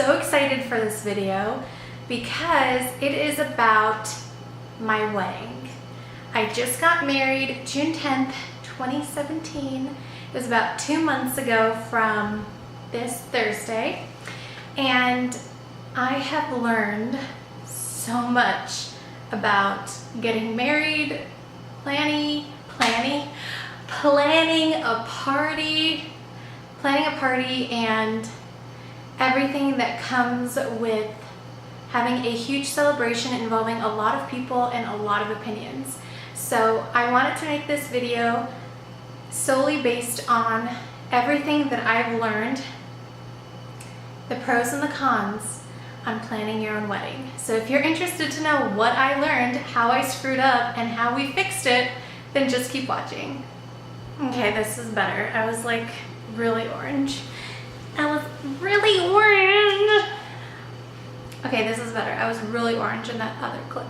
so excited for this video because it is about my wedding. I just got married June 10th, 2017. It was about 2 months ago from this Thursday, and I have learned so much about getting married, planning a party, and everything that comes with having a huge celebration involving a lot of people and a lot of opinions. So I wanted to make this video solely based on everything that I've learned, the pros and the cons on planning your own wedding. So if you're interested to know what I learned, how I screwed up, and how we fixed it, then just keep watching. Okay, this is better. I was like really orange. Okay, this is better. I was really orange in that other clip.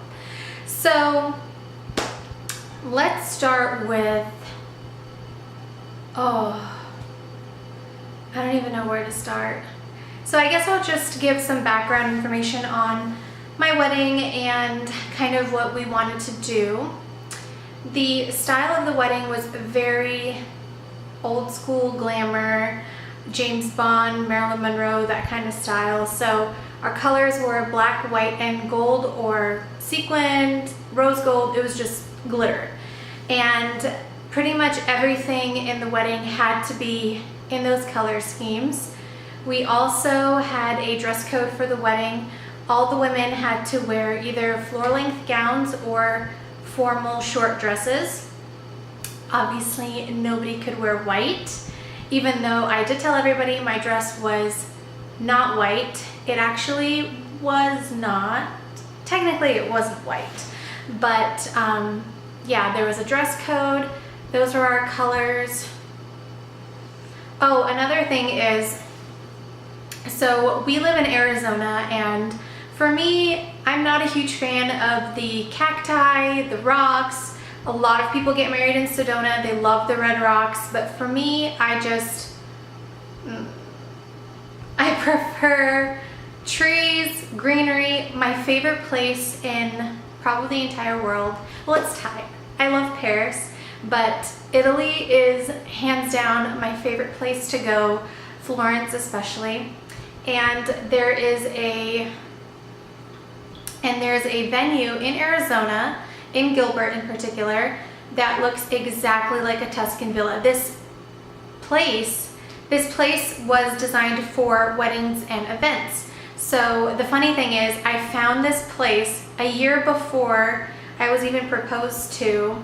So let's start with, I don't even know where to start. So I guess I'll just give some background information on my wedding and kind of what we wanted to do. The style of the wedding was very old school glamour, James Bond, Marilyn Monroe, that kind of style. So our colors were black, white, and gold, or sequined, rose gold. It was just glitter. And pretty much everything in the wedding had to be in those color schemes. We also had a dress code for the wedding. All the women had to wear either floor-length gowns or formal short dresses. Obviously, nobody could wear white, even though I did tell everybody my dress was not white. It actually was not. Technically, it wasn't white, but yeah, there was a dress code. Those were our colors. Oh, another thing is, so we live in Arizona, and for me, I'm not a huge fan of the cacti, the rocks. A lot of people get married in Sedona. They love the red rocks, but for me, I prefer trees, greenery. My favorite place in probably the entire world, well, it's tied. I love Paris, but Italy is hands down my favorite place to go, Florence especially. And there's a venue in Arizona, in Gilbert in particular, that looks exactly like a Tuscan villa. This place was designed for weddings and events. So the funny thing is, I found this place a year before I was even proposed to,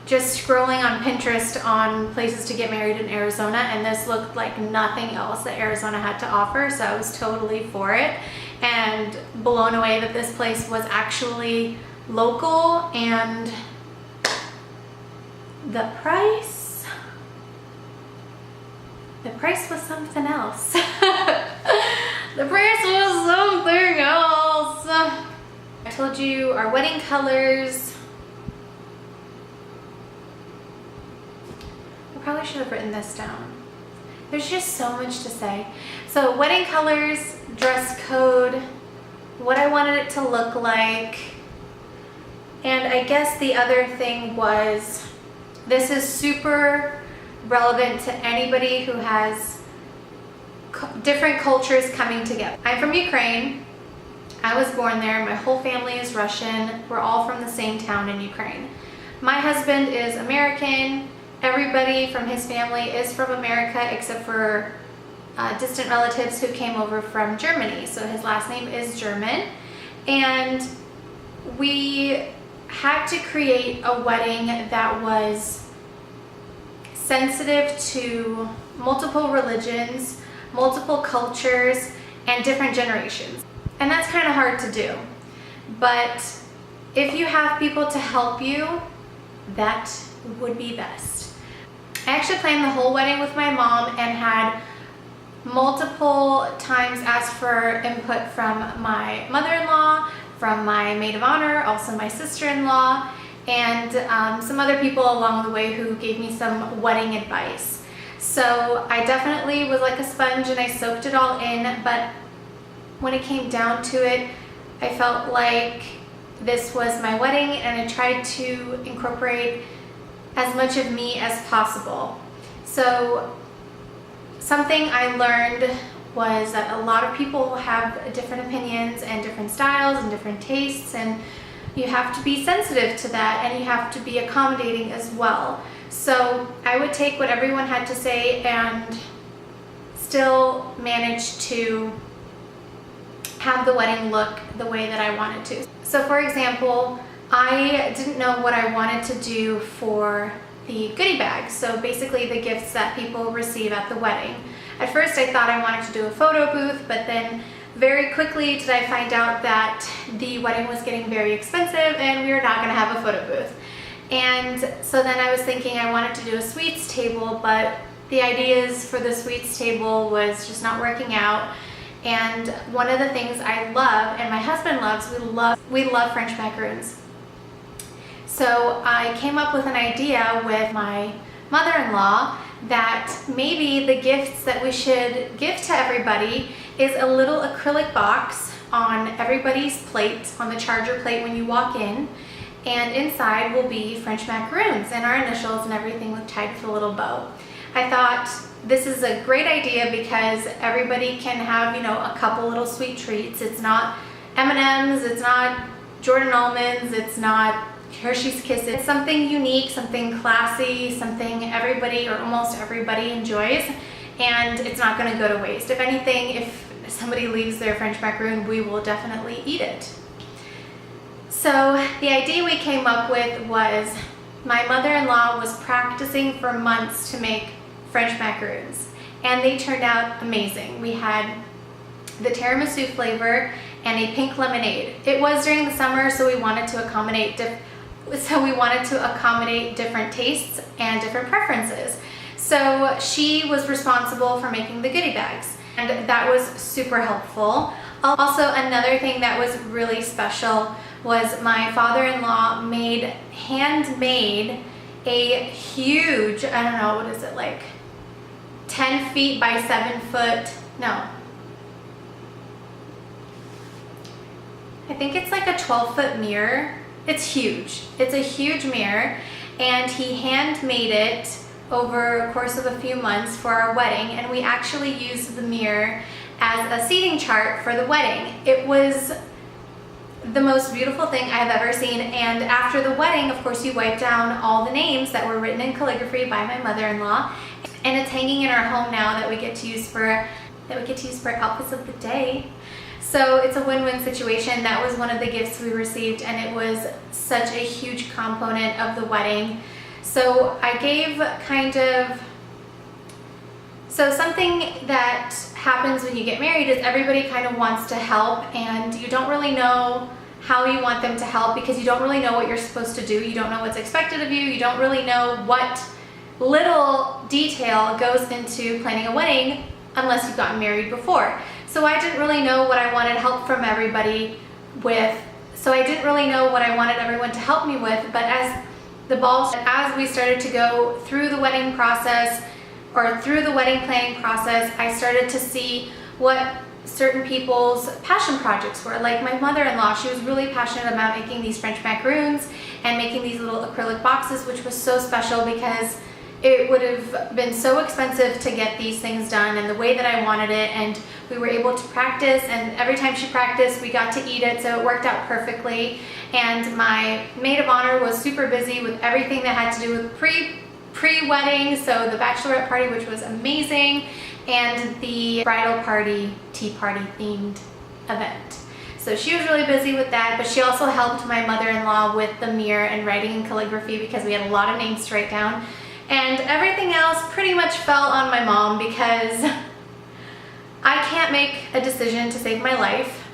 just scrolling on Pinterest on places to get married in Arizona, and this looked like nothing else that Arizona had to offer, so I was totally for it and blown away that this place was actually local. And the price was something else. The price was something else. I told you our wedding colors. I probably should have written this down. There's just so much to say. So wedding colors, dress code, what I wanted it to look like. And I guess the other thing was, this is super relevant to anybody who has different cultures coming together. I'm from Ukraine. I was born there. My whole family is Russian. We're all from the same town in Ukraine. My husband is American. Everybody from his family is from America except for distant relatives who came over from Germany. So his last name is German. And we had to create a wedding that was sensitive to multiple religions, multiple cultures, and different generations. And that's kind of hard to do. But if you have people to help you, that would be best. I actually planned the whole wedding with my mom and had multiple times asked for input from my mother-in-law, from my maid of honor, also my sister-in-law, and some other people along the way who gave me some wedding advice. So I definitely was like a sponge and I soaked it all in, but when it came down to it, I felt like this was my wedding and I tried to incorporate as much of me as possible. So something I learned was that a lot of people have different opinions and different styles and different tastes, and you have to be sensitive to that and you have to be accommodating as well. So I would take what everyone had to say and still manage to have the wedding look the way that I wanted to. So for example, I didn't know what I wanted to do for the goodie bag. So basically the gifts that people receive at the wedding. At first I thought I wanted to do a photo booth, but then very quickly did I find out that the wedding was getting very expensive and we were not gonna have a photo booth. And so then I was thinking I wanted to do a sweets table, but the ideas for the sweets table was just not working out. And one of the things I love, and my husband loves, we love French macaroons. So I came up with an idea with my mother-in-law that maybe the gifts that we should give to everybody is a little acrylic box on everybody's plate, on the charger plate when you walk in, and inside will be French macaroons and our initials and everything tied with a little bow. I thought this is a great idea because everybody can have, a couple little sweet treats. It's not M&Ms, it's not Jordan almonds, it's not Hershey's Kisses. It's something unique, something classy, something everybody or almost everybody enjoys, and it's not going to go to waste. If anything, if somebody leaves their French macaroon, we will definitely eat it. So the idea we came up with was my mother-in-law was practicing for months to make French macaroons, and they turned out amazing. We had the tiramisu flavor and a pink lemonade. It was during the summer, so we wanted to accommodate different tastes and different preferences. So she was responsible for making the goodie bags, and that was super helpful. Also, another thing that was really special was my father-in-law handmade a huge, I don't know, what is it, like 10 feet by 7 foot, no. I think it's like a 12-foot mirror. It's huge. It's a huge mirror, and he handmade it over a course of a few months for our wedding, and we actually used the mirror as a seating chart for the wedding. It was the most beautiful thing I've ever seen, and after the wedding, of course, you wipe down all the names that were written in calligraphy by my mother-in-law, and it's hanging in our home now that we get to use for outfits of the day. So it's a win-win situation. That was one of the gifts we received, and it was such a huge component of the wedding. So I gave something that happens when you get married is everybody kind of wants to help, and you don't really know how you want them to help because you don't really know what you're supposed to do. You don't know what's expected of you. You don't really know what little detail goes into planning a wedding unless you've gotten married before. So I didn't really know what I wanted help from everybody with. So I didn't really know what I wanted everyone to help me with, but as we started to go through the wedding process, or through the wedding planning process, I started to see what certain people's passion projects were. Like my mother-in-law, she was really passionate about making these French macaroons and making these little acrylic boxes, which was so special because it would have been so expensive to get these things done and the way that I wanted it, and we were able to practice, and every time she practiced we got to eat it, so it worked out perfectly. And my maid of honor was super busy with everything that had to do with pre-wedding, so the bachelorette party, which was amazing, and the bridal party, tea party themed event. So she was really busy with that, but she also helped my mother-in-law with the mirror and writing in calligraphy because we had a lot of names to write down. And everything else pretty much fell on my mom because I can't make a decision to save my life.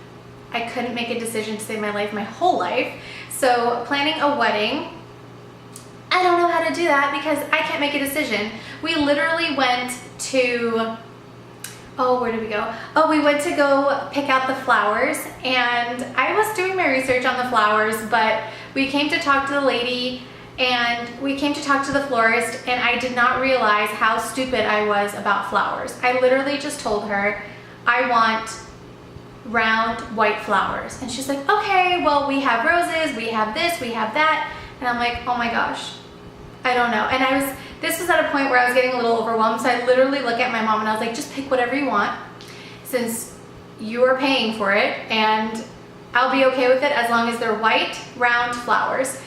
I couldn't make a decision to save my life my whole life. So planning a wedding, I don't know how to do that because I can't make a decision. We literally went to, where did we go? We went to go pick out the flowers, and I was doing my research on the flowers, but we came to talk to the lady and we came to talk to the florist, and I did not realize how stupid I was about flowers. I literally just told her, I want round white flowers. And she's like, okay, well, we have roses, we have this, we have that. And I'm like, oh my gosh, I don't know. And this was at a point where I was getting a little overwhelmed. So I literally look at my mom and I was like, just pick whatever you want since you are paying for it, and I'll be okay with it as long as they're white, round flowers.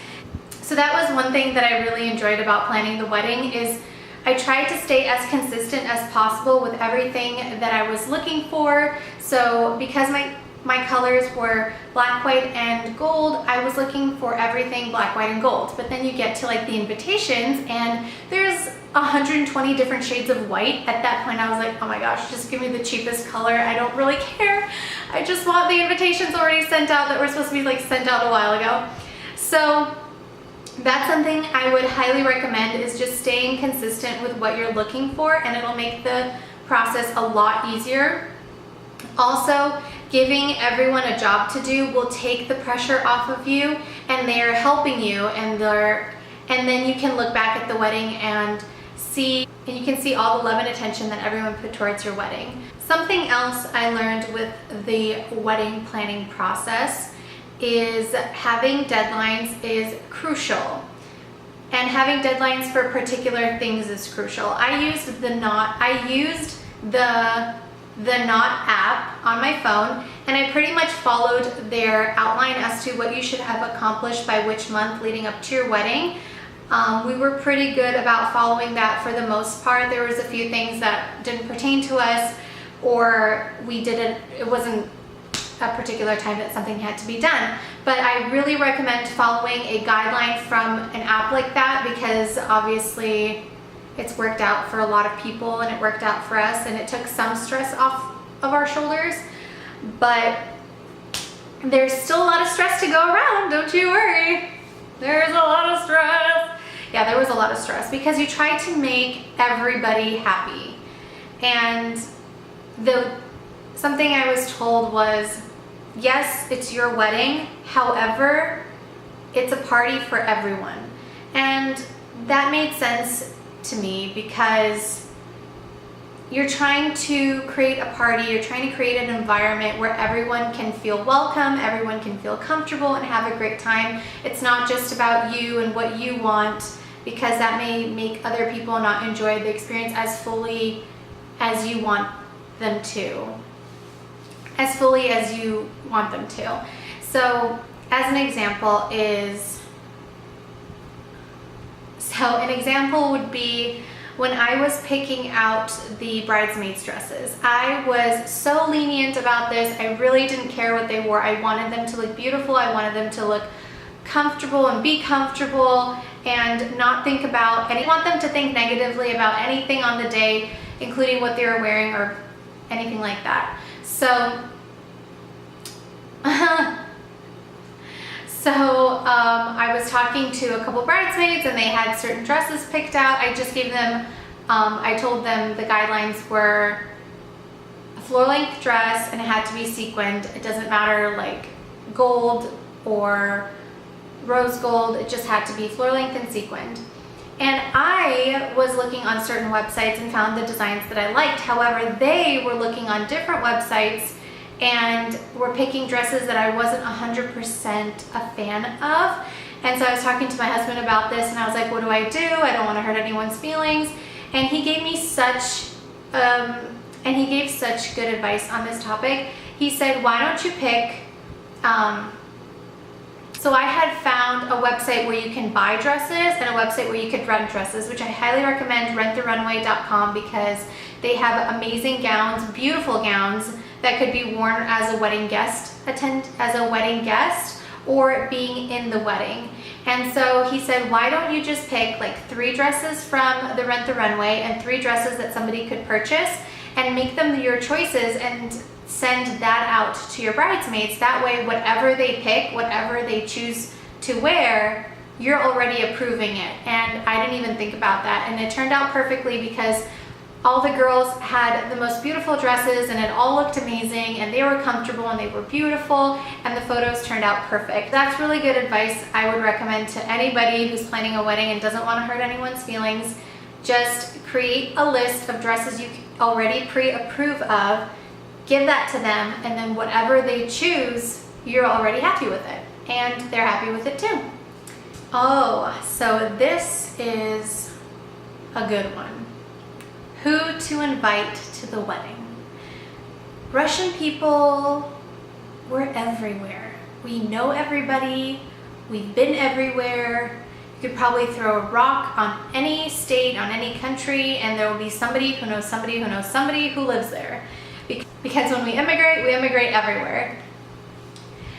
So that was one thing that I really enjoyed about planning the wedding, is I tried to stay as consistent as possible with everything that I was looking for. So because my colors were black, white, and gold, I was looking for everything black, white, and gold. But then you get to like the invitations and there's 120 different shades of white. At that point I was like, oh my gosh, just give me the cheapest color. I don't really care. I just want the invitations already sent out that were supposed to be like sent out a while ago. So that's something I would highly recommend, is just staying consistent with what you're looking for, and it'll make the process a lot easier. Also, giving everyone a job to do will take the pressure off of you, and they're helping you, and then you can look back at the wedding and you can see all the love and attention that everyone put towards your wedding. Something else I learned with the wedding planning process is having deadlines is crucial. And having deadlines for particular things is crucial. I used the Knot app on my phone, and I pretty much followed their outline as to what you should have accomplished by which month leading up to your wedding. We were pretty good about following that for the most part. There was a few things that didn't pertain to us, or it wasn't a particular time that something had to be done. But I really recommend following a guideline from an app like that, because obviously it's worked out for a lot of people, and it worked out for us, and it took some stress off of our shoulders. But there's still a lot of stress to go around, don't you worry. There's a lot of stress. Yeah, there was a lot of stress because you try to make everybody happy. And something I was told was, yes, it's your wedding, however, it's a party for everyone. And that made sense to me, because you're trying to create a party, you're trying to create an environment where everyone can feel welcome, everyone can feel comfortable and have a great time. It's not just about you and what you want, because that may make other people not enjoy the experience as fully as you want them to. So as an example an example would be when I was picking out the bridesmaids' dresses. I was so lenient about this. I really didn't care what they wore. I wanted them to look beautiful. I wanted them to look comfortable and be comfortable and not think about, and I want them to think negatively about anything on the day, including what they were wearing or anything like that. So I was talking to a couple bridesmaids, and they had certain dresses picked out. I just gave them, I told them the guidelines were a floor-length dress, and it had to be sequined. It doesn't matter like gold or rose gold, it just had to be floor-length and sequined. And I was looking on certain websites and found the designs that I liked. However, they were looking on different websites and were picking dresses that I wasn't 100% a fan of. And so I was talking to my husband about this, and I was like, what do? I don't want to hurt anyone's feelings. And he gave me such good advice on this topic. He said, why don't you pick, so I had found a website where you can buy dresses and a website where you could rent dresses, which I highly recommend, renttherunway.com, because they have amazing gowns, beautiful gowns that could be worn as a wedding guest, or being in the wedding. And so he said, why don't you just pick like 3 dresses from the Rent the Runway and 3 dresses that somebody could purchase, and make them your choices and send that out to your bridesmaids. That way, whatever they pick, whatever they choose to wear, you're already approving it. And I didn't even think about that. And it turned out perfectly, because All the girls had the most beautiful dresses and it all looked amazing and they were comfortable and they were beautiful and the photos turned out perfect. That's really good advice I would recommend to anybody who's planning a wedding and doesn't want to hurt anyone's feelings. Just create a list of dresses you already pre-approve of, give that to them, and then whatever they choose, you're already happy with it and they're happy with it too. Oh, so this is a good one. Who to invite to the wedding. Russian people, we're everywhere. We know everybody, we've been everywhere. You could probably throw a rock on any state, on any country, and there will be somebody who knows somebody who knows somebody who lives there. Because when we immigrate everywhere.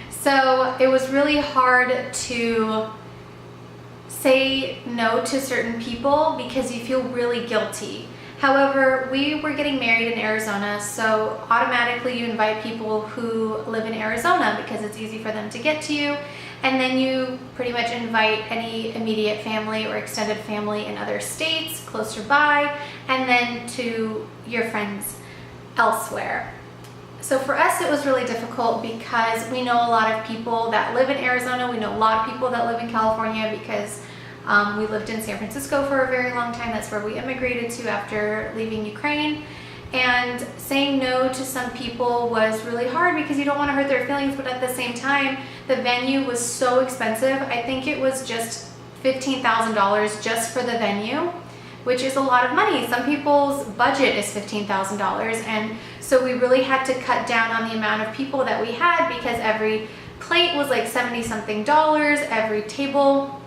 So it was really hard to say no to certain people because you feel really guilty. However, we were getting married in Arizona, so automatically you invite people who live in Arizona because it's easy for them to get to you, and then you pretty much invite any immediate family or extended family in other states closer by, and then to your friends elsewhere. So for us it was really difficult because we know a lot of people that live in Arizona, we know a lot of people that live in California because we lived in San Francisco for a very long time. That's where we immigrated to after leaving Ukraine. And saying no to some people was really hard because you don't want to hurt their feelings, but at the same time, the venue was so expensive. I think it was just $15,000 just for the venue, which is a lot of money. Some people's budget is $15,000. And so we really had to cut down on the amount of people that we had because every plate was like 70 something dollars, every table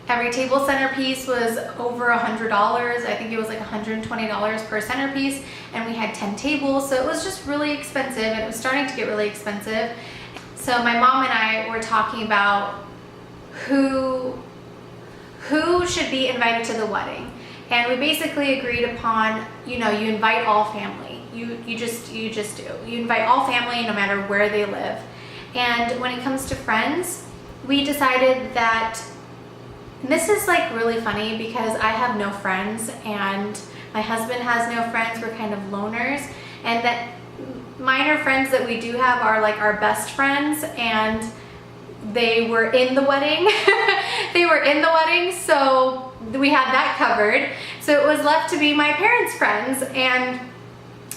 centerpiece was over $100. I think it was like $120 per centerpiece, and we had 10 tables, so it was just really expensive, and it was starting to get really expensive. So my mom and I were talking about who should be invited to the wedding, and we basically agreed upon, you know, you invite all family. You just do. You invite all family no matter where they live. And when it comes to friends, we decided that. And this is like really funny because I have no friends and my husband has no friends. We're kind of loners, and that minor friends that we do have are like our best friends, and they were in the wedding. They were in the wedding, so we had that covered. So it was left to be my parents' friends, and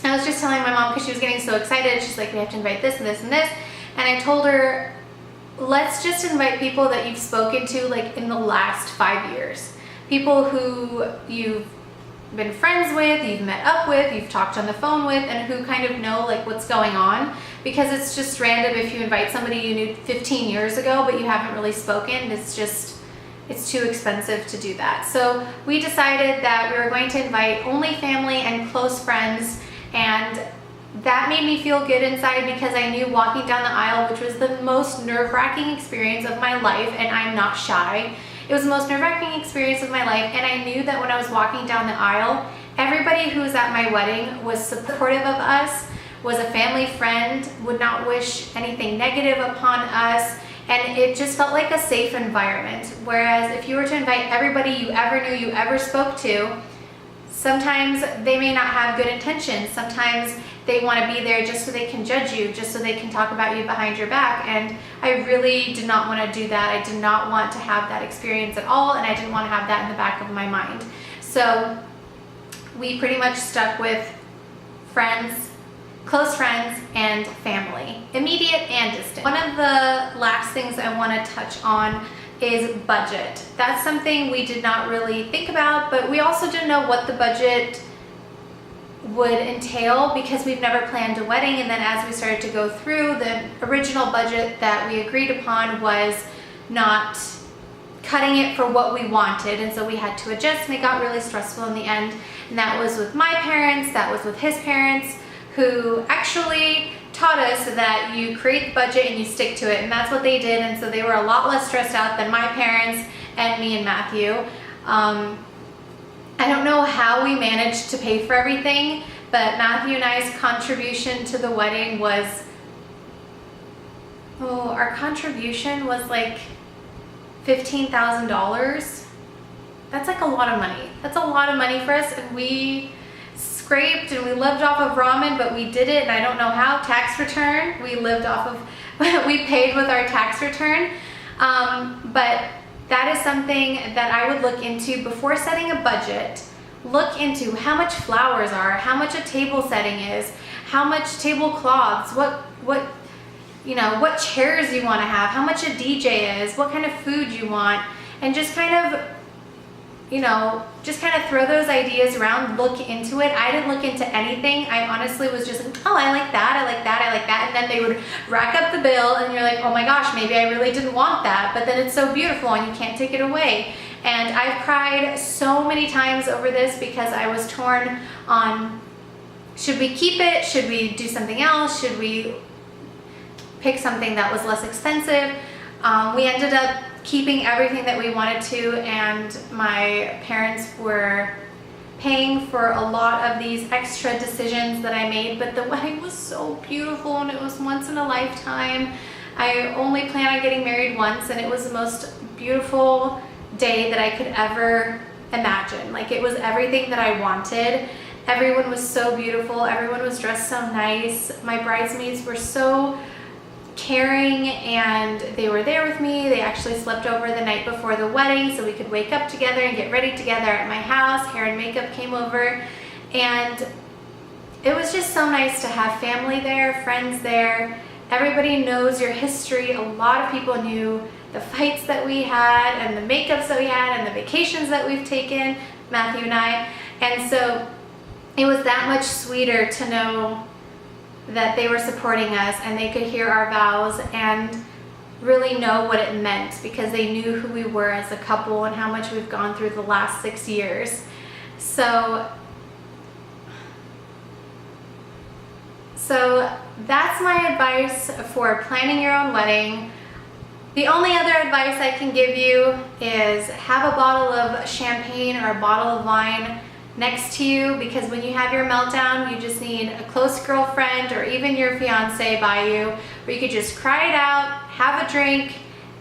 I was just telling my mom because she was getting so excited. She's like, we have to invite this and this and this, and I told her, let's just invite people that you've spoken to like in the last 5 years. People who you've been friends with, you've met up with, you've talked on the phone with, and who kind of know like what's going on, because it's just random if you invite somebody you knew 15 years ago but you haven't really spoken. It's too expensive to do that. So we decided that we were going to invite only family and close friends, and that made me feel good inside because I knew walking down the aisle, which was the most nerve-wracking experience of my life, and I'm not shy. It was the most nerve-wracking experience of my life, and I knew that when I was walking down the aisle, everybody who was at my wedding was supportive of us, was a family friend, would not wish anything negative upon us, and it just felt like a safe environment. Whereas if you were to invite everybody you ever knew, you ever spoke to, sometimes they may not have good intentions. Sometimes they want to be there just so they can judge you, just so they can talk about you behind your back. And I really did not want to do that. I did not want to have that experience at all, and I didn't want to have that in the back of my mind. So we pretty much stuck with friends, close friends, and family, immediate and distant. One of the last things I want to touch on is budget. That's something we did not really think about, but we also didn't know what the budget would entail because we've never planned a wedding. And then as we started to go through, the original budget that we agreed upon was not cutting it for what we wanted, and so we had to adjust, and it got really stressful in the end. And that was with my parents, that was with his parents, who actually taught us that you create the budget and you stick to it, and that's what they did. And so they were a lot less stressed out than my parents and me and Matthew. I don't know how we managed to pay for everything, but Matthew and I's contribution to the wedding was, our contribution was like $15,000. That's like a lot of money. That's a lot of money for us, and we scraped and we lived off of ramen, but we did it, and I don't know how. Tax return, we lived off of, we paid with our tax return. But that is something that I would look into before setting a budget. Look into how much flowers are, how much a table setting is, how much tablecloths, what chairs you want to have, how much a DJ is, what kind of food you want, and just kind of throw those ideas around, look into it. I didn't look into anything. I honestly was just like, oh, I like that, I like that, I like that. And then they would rack up the bill and you're like, oh my gosh, maybe I really didn't want that, but then it's so beautiful and you can't take it away. And I've cried so many times over this because I was torn on, should we keep it? Should we do something else? Should we pick something that was less expensive? We ended up keeping everything that we wanted to, and my parents were paying for a lot of these extra decisions that I made, but the wedding was so beautiful and it was once in a lifetime. I only plan on getting married once, and it was the most beautiful day that I could ever imagine. Like, it was everything that I wanted. Everyone was so beautiful. Everyone was dressed so nice. My bridesmaids were so caring, and they were there with me. They actually slept over the night before the wedding so we could wake up together and get ready together at my house. Hair and makeup came over, and it was just so nice to have family there, friends there. Everybody knows your history. A lot of people knew the fights that we had and the makeups that we had and the vacations that we've taken, Matthew and I. And so it was that much sweeter to know that they were supporting us and they could hear our vows and really know what it meant, because they knew who we were as a couple and how much we've gone through the last 6 years. So that's my advice for planning your own wedding. The only other advice I can give you is have a bottle of champagne or a bottle of wine next to you, because when you have your meltdown, you just need a close girlfriend or even your fiance by you, where you could just cry it out, have a drink,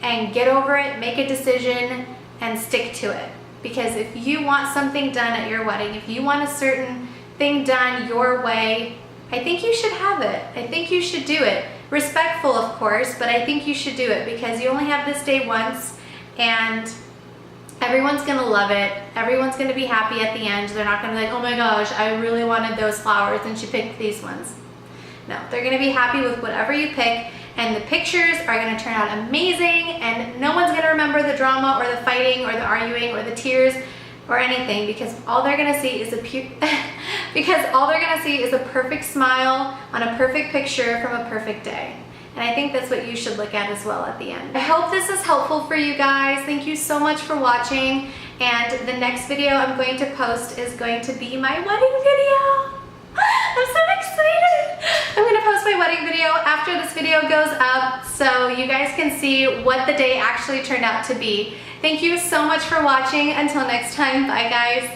and get over it, make a decision, and stick to it. Because if you want something done at your wedding, if you want a certain thing done your way, I think you should have it. I think you should do it. Respectful, of course, but I think you should do it, because you only have this day once, and everyone's gonna love it. Everyone's gonna be happy at the end. They're not gonna be like, oh my gosh, I really wanted those flowers and she picked these ones. No, they're gonna be happy with whatever you pick, and the pictures are gonna turn out amazing, and no one's gonna remember the drama or the fighting or the arguing or the tears or anything, because all they're gonna see is a perfect smile on a perfect picture from a perfect day. And I think that's what you should look at as well at the end. I hope this is helpful for you guys. Thank you so much for watching. And the next video I'm going to post is going to be my wedding video. I'm so excited. I'm going to post my wedding video after this video goes up, so you guys can see what the day actually turned out to be. Thank you so much for watching. Until next time, bye guys.